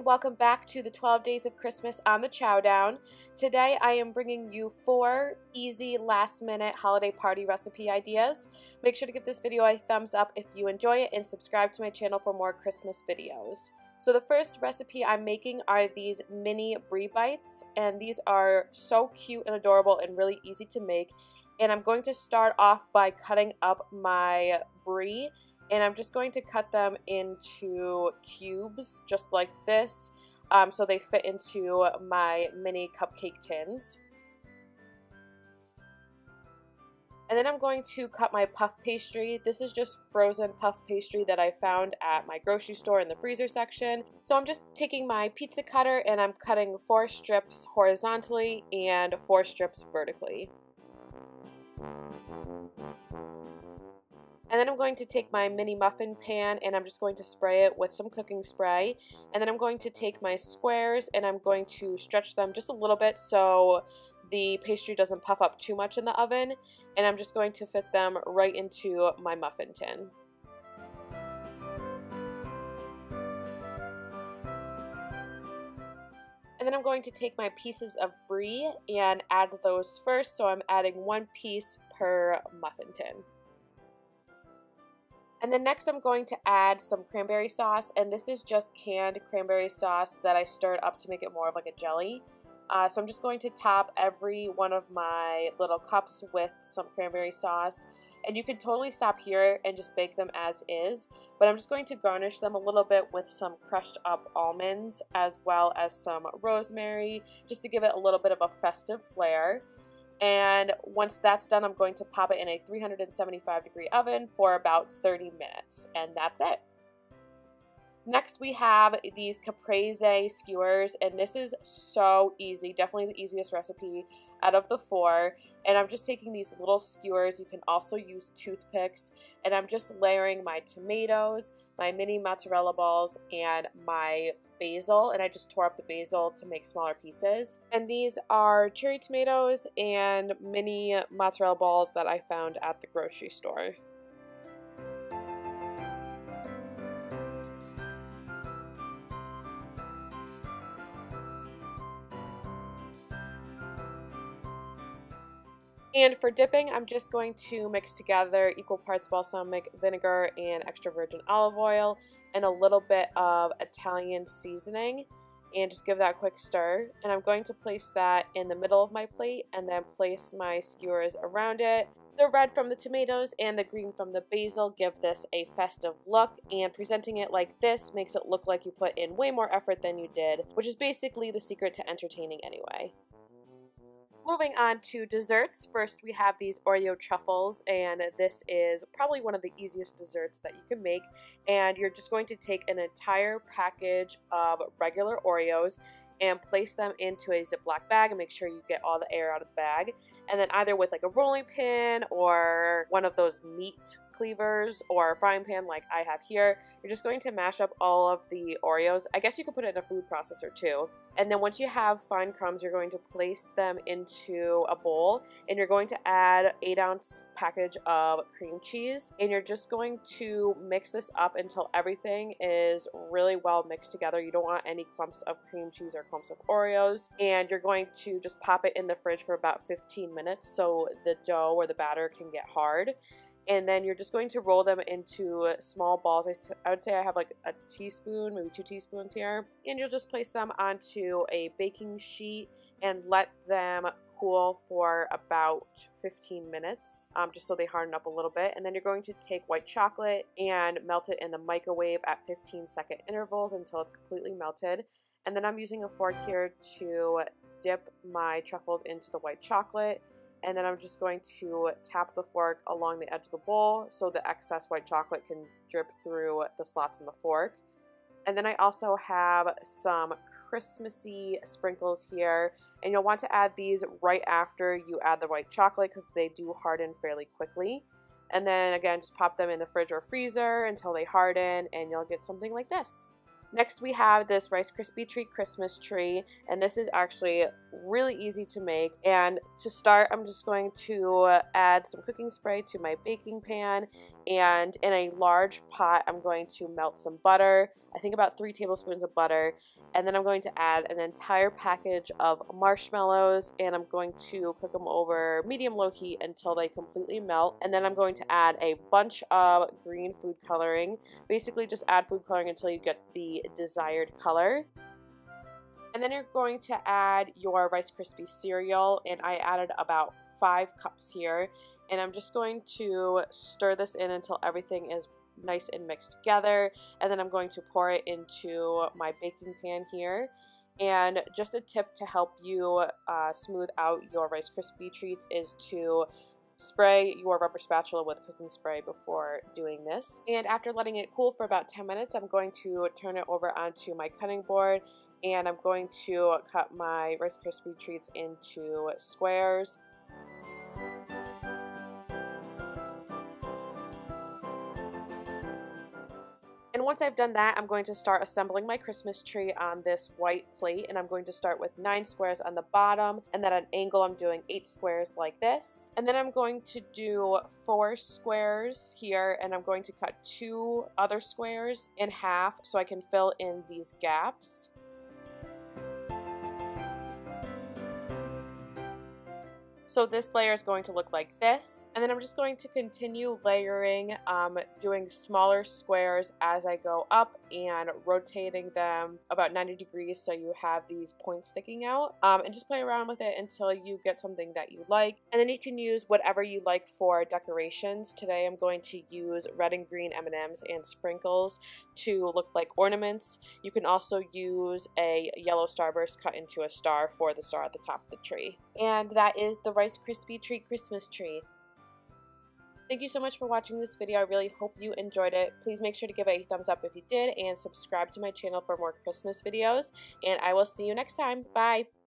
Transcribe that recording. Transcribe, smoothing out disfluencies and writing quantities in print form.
and welcome back to the 12 Days of Christmas on the Chowdown. Today I am bringing you 4 easy last-minute holiday party recipe ideas. Make sure to give this video a thumbs up if you enjoy it and subscribe to my channel for more Christmas videos. So the first recipe I'm making are these mini Brie bites, and these are so cute and adorable and really easy to make. And I'm going to start off by cutting up my Brie. And I'm just going to cut them into cubes, just like this, so they fit into my mini cupcake tins. And then I'm going to cut my puff pastry. This is just frozen puff pastry that I found at my grocery store in the freezer section. So I'm just taking my pizza cutter and I'm cutting 4 strips horizontally and 4 strips vertically. And then I'm going to take my mini muffin pan and I'm just going to spray it with some cooking spray. And then I'm going to take my squares and I'm going to stretch them just a little bit so the pastry doesn't puff up too much in the oven. And I'm just going to fit them right into my muffin tin. And then I'm going to take my pieces of Brie and add those first. So I'm adding 1 piece per muffin tin. And then next I'm going to add some cranberry sauce, and this is just canned cranberry sauce that I stirred up to make it more of like a jelly. So I'm just going to top every one of my little cups with some cranberry sauce. And you can totally stop here and just bake them as is, but I'm just going to garnish them a little bit with some crushed up almonds as well as some rosemary, just to give it a little bit of a festive flair. And once that's done, I'm going to pop it in a 375-degree oven for about 30 minutes, and that's it. Next, we have these Caprese skewers, and this is so easy, definitely the easiest recipe out of the 4. And I'm just taking these little skewers. You can also use toothpicks, and I'm just layering my tomatoes, my mini mozzarella balls, and my basil, and I just tore up the basil to make smaller pieces. And these are cherry tomatoes and mini mozzarella balls that I found at the grocery store. And for dipping, I'm just going to mix together equal parts balsamic vinegar and extra virgin olive oil and a little bit of Italian seasoning, and just give that a quick stir. And I'm going to place that in the middle of my plate and then place my skewers around it. The red from the tomatoes and the green from the basil give this a festive look, and presenting it like this makes it look like you put in way more effort than you did, which is basically the secret to entertaining anyway. Moving on to desserts, first we have these Oreo truffles, and this is probably one of the easiest desserts that you can make. And you're just going to take an entire package of regular Oreos and place them into a Ziploc bag and make sure you get all the air out of the bag. And then either with like a rolling pin or one of those meat cleavers or a frying pan like I have here, you're just going to mash up all of the Oreos. I guess you could put it in a food processor too. And then once you have fine crumbs, you're going to place them into a bowl, and you're going to add 8-ounce package of cream cheese, and you're just going to mix this up until everything is really well mixed together. You don't want any clumps of cream cheese or clumps of Oreos, and you're going to just pop it in the fridge for about 15 minutes so the dough or the batter can get hard. And then you're just going to roll them into small balls. I would say I have like a teaspoon, maybe 2 teaspoons here. And you'll just place them onto a baking sheet and let them cool for about 15 minutes, just so they harden up a little bit. And then you're going to take white chocolate and melt it in the microwave at 15-second intervals until it's completely melted. And then I'm using a fork here to dip my truffles into the white chocolate. And then I'm just going to tap the fork along the edge of the bowl so the excess white chocolate can drip through the slots in the fork. And then I also have some Christmassy sprinkles here, and you'll want to add these right after you add the white chocolate because they do harden fairly quickly. And then again, just pop them in the fridge or freezer until they harden, and you'll get something like this. Next we have this Rice Krispie Treat Christmas tree, and this is actually really easy to make. And to start, I'm just going to add some cooking spray to my baking pan, and in a large pot I'm going to melt some butter, I think about 3 tablespoons of butter, and then I'm going to add an entire package of marshmallows, and I'm going to cook them over medium-low heat until they completely melt. And then I'm going to add a bunch of green food coloring. Basically just add food coloring until you get the desired color. And then you're going to add your Rice Krispies cereal, and I added about 5 cups here. And I'm just going to stir this in until everything is nice and mixed together, and then I'm going to pour it into my baking pan here. And just a tip to help you smooth out your Rice Krispie treats is to spray your rubber spatula with cooking spray before doing this. And after letting it cool for about 10 minutes, I'm going to turn it over onto my cutting board, and I'm going to cut my Rice Krispie treats into squares. And once I've done that, I'm going to start assembling my Christmas tree on this white plate, and I'm going to start with 9 squares on the bottom, and then at an angle I'm doing 8 squares like this. And then I'm going to do 4 squares here, and I'm going to cut 2 other squares in half so I can fill in these gaps. So this layer is going to look like this, and then I'm just going to continue layering, doing smaller squares as I go up and rotating them about 90 degrees so you have these points sticking out, and just play around with it until you get something that you like. And then you can use whatever you like for decorations. Today I'm going to use red and green M&Ms and sprinkles to look like ornaments. You can also use a yellow starburst cut into a star for the star at the top of the tree. And that is the Rice Krispie Treat Christmas tree. Thank you so much for watching this video. I really hope you enjoyed it. Please make sure to give it a thumbs up if you did, and subscribe to my channel for more Christmas videos. And I will see you next time. Bye!